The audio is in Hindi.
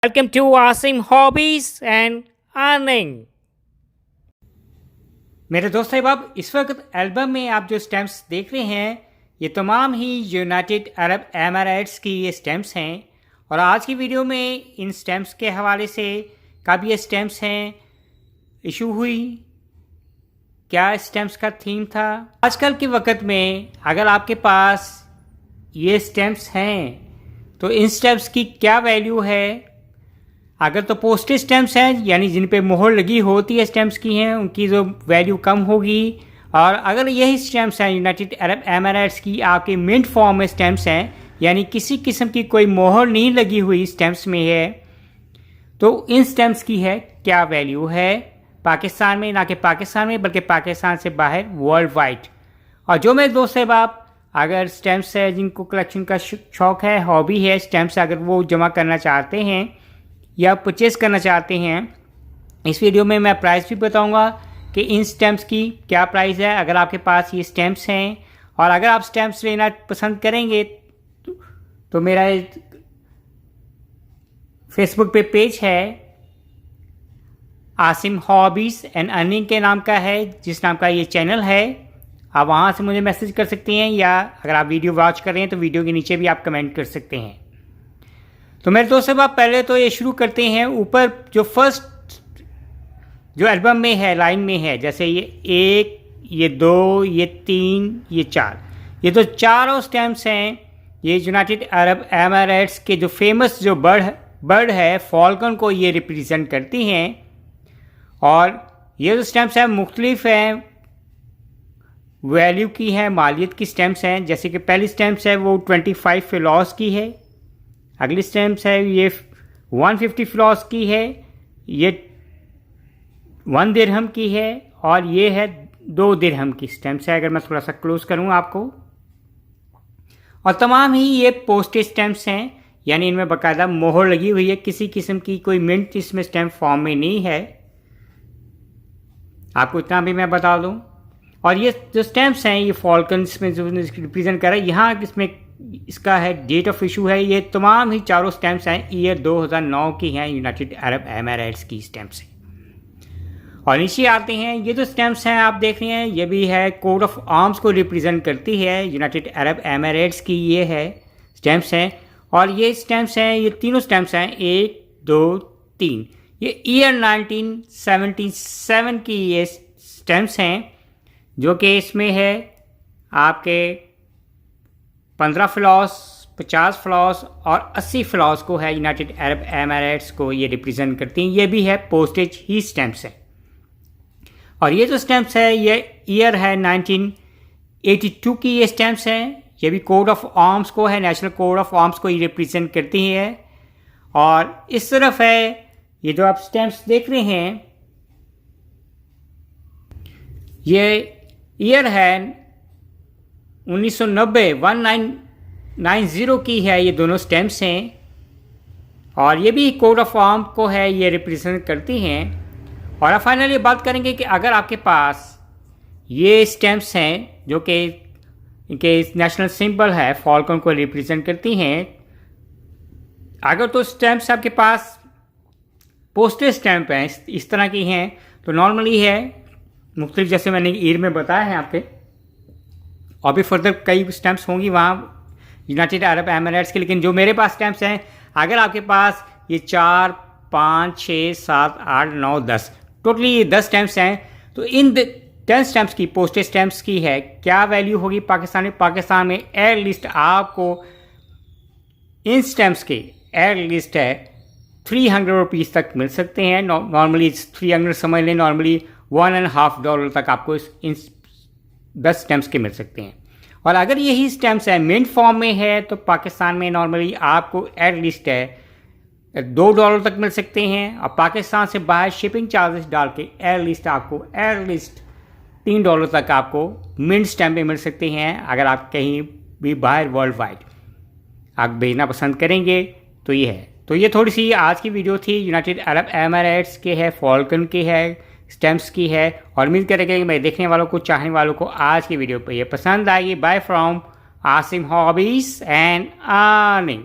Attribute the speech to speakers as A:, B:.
A: Welcome to Asim Hobbies and Earning। मेरे दोस्त साहब, इस वक्त एल्बम में आप जो स्टैम्प्स देख रहे हैं ये तमाम ही यूनाइटेड अरब एमिरेट्स की ये स्टैम्प्स हैं। और आज की वीडियो में इन स्टैम्प्स के हवाले से कब ये स्टैम्प्स हैं इशू हुई, क्या स्टैम्प्स का थीम था। आजकल के वक्त में अगर आपके पास ये स्टैम्प्स हैं तो इन स्टैम्प्स की क्या वैल्यू है। अगर तो पोस्टेज स्टैम्प्स हैं यानी जिन पे मोहर लगी होती है स्टैम्प्स की हैं, उनकी जो वैल्यू कम होगी। और अगर यही स्टैम्प्स हैं यूनाइटेड अरब एमिरेट्स की आपके मिंट फॉर्म में स्टैम्प्स हैं यानी किसी किस्म की कोई मोहर नहीं लगी हुई स्टैम्प्स में है, तो इन स्टैम्प्स की है क्या वैल्यू है पाकिस्तान में, ना कि पाकिस्तान में बल्कि पाकिस्तान से बाहर वर्ल्ड वाइड। और जो मेरे दोस्त साहब आप अगर स्टैम्प्स है जिनको कलेक्शन का शौक़ है, हॉबी है, स्टैम्प्स अगर वो जमा करना चाहते हैं या परचेज़ करना चाहते हैं, इस वीडियो में मैं प्राइस भी बताऊंगा कि इन स्टैम्प्स की क्या प्राइस है अगर आपके पास ये स्टैम्प्स हैं। और अगर आप स्टैम्प्स लेना पसंद करेंगे तो मेरा फेसबुक पे पेज है आसिम हॉबीज़ एंड अर्निंग के नाम का है, जिस नाम का ये चैनल है। आप वहाँ से मुझे मैसेज कर सकते हैं या अगर आप वीडियो वॉच कर रहे हैं तो वीडियो के नीचे भी आप कमेंट कर सकते हैं। तो मेरे दोस्त साहब पहले तो ये शुरू करते हैं ऊपर जो फर्स्ट जो एल्बम में है लाइन में है, जैसे ये 1, ये 2, ये 3, ये 4, ये तो चारों स्टैम्प्स हैं। ये यूनाइटेड अरब एमिरेट्स के जो फेमस जो बर्ड है फॉल्कन को ये रिप्रेजेंट करती हैं। और ये जो स्टैम्प्स हैं मुख्तलिफ हैं, वैल्यू की हैं, मालियत की स्टैम्प्स हैं। जैसे कि पहली स्टैम्प्स है वो 25 फ्लॉस की है, अगली स्टैम्प्स है ये 150 फ्लॉस की है, ये 1 दिरहम की है और ये है 2 दिरहम की स्टैम्प्स है। अगर मैं थोड़ा सा क्लोज करूँ आपको, और तमाम ही ये पोस्टेज स्टैम्प्स हैं यानी इनमें बाकायदा मोहर लगी हुई है, किसी किस्म की कोई मिंट इसमें स्टैम्प फॉर्म में नहीं है, आपको इतना भी मैं बता दूँ। और ये जो स्टैम्प्स हैं ये फॉल्कन्स में जो रिप्रेजेंट कर रहा है, यहाँ इसमें इसका है डेट ऑफ इशू है। ये तमाम ही चारों स्टैम्प्स हैं ईयर 2009 की हैं, यूनाइटेड अरब एमिरेट्स की स्टैम्प्स हैं। और नीचे आते हैं, ये जो स्टैम्प्स हैं आप देख रहे हैं ये भी है कोड ऑफ आर्म्स को रिप्रेजेंट करती है, यूनाइटेड अरब एमिरेट्स की ये है स्टैम्प्स हैं। और ये स्टैम्प्स हैं, ये तीनों स्टैम्प्स हैं 1, 2, 3, ये ईयर 1977 की ये स्टैम्प्स हैं, जो कि इसमें है आपके 15 फ्लॉस, 50 फ्लॉस और 80 फ्लॉस को है यूनाइटेड अरब एमिरेट्स को ये रिप्रेजेंट करती हैं। ये भी है पोस्टेज ही स्टैम्प्स है। और ये जो स्टैम्प्स है ये ईयर है 1982 की ये स्टैम्प्स हैं, ये भी कोड ऑफ आर्म्स को है, नेशनल कोड ऑफ आर्म्स को ये रिप्रेजेंट करती है। और इस तरफ है ये जो आप स्टैम्प्स देख रहे हैं ये ईयर है 1990 1990 की है, ये दोनों स्टैम्प्स हैं। और ये भी कोड ऑफ आर्म को है ये रिप्रेजेंट करती हैं। और अब फाइनली ये बात करेंगे कि अगर आपके पास ये स्टैम्प्स हैं जो कि इनके नेशनल सिंबल है फॉल्कन को रिप्रेजेंट करती हैं, अगर तो स्टैम्प्स आपके पास पोस्टेज स्टैम्प हैं इस तरह की हैं तो नॉर्मली है मुख्तलिफ, जैसे मैंने ईयर में बताया है आपके, और भी फर्दर कई स्टैम्प्स होंगी वहाँ यूनाइटेड अरब एमिरेट्स के। लेकिन जो मेरे पास स्टैम्प्स हैं, अगर आपके पास ये 4, 5, 6, 7, 8, 9, 10 टोटली ये 10 स्टैम्प्स हैं, तो इन 10 स्टैम्प्स की पोस्टेज स्टैम्प्स की है क्या वैल्यू होगी पाकिस्तान में। पाकिस्तान में एयर लिस्ट आपको इन स्टैम्प्स के एयर लिस्ट है 300 रुपीज़ तक मिल सकते हैं। नॉर्मली 300 समझ लें, नॉर्मली $1.50 तक आपको इन 10 स्टैम्प्स के मिल सकते हैं। और अगर यही स्टैम्प्स है मिंट फॉर्म में है तो पाकिस्तान में नॉर्मली आपको एयर लिस्ट है $2 तक मिल सकते हैं। और पाकिस्तान से बाहर शिपिंग चार्जेस डाल के एयर लिस्ट आपको एयर लिस्ट $3 तक आपको मिंट स्टैम्प में मिल सकते हैं। अगर आप कहीं भी बाहर वर्ल्ड वाइड आप भेजना पसंद करेंगे तो ये है। तो ये थोड़ी सी आज की वीडियो थी, यूनाइटेड अरब एमिरेट्स के है, फॉल्कन के है, स्टैम्प्स की है। और उम्मीद करेंगे कि मेरे देखने वालों को, चाहने वालों को आज की वीडियो पर ये पसंद आएगी। Bye from Asim hobbies and earning.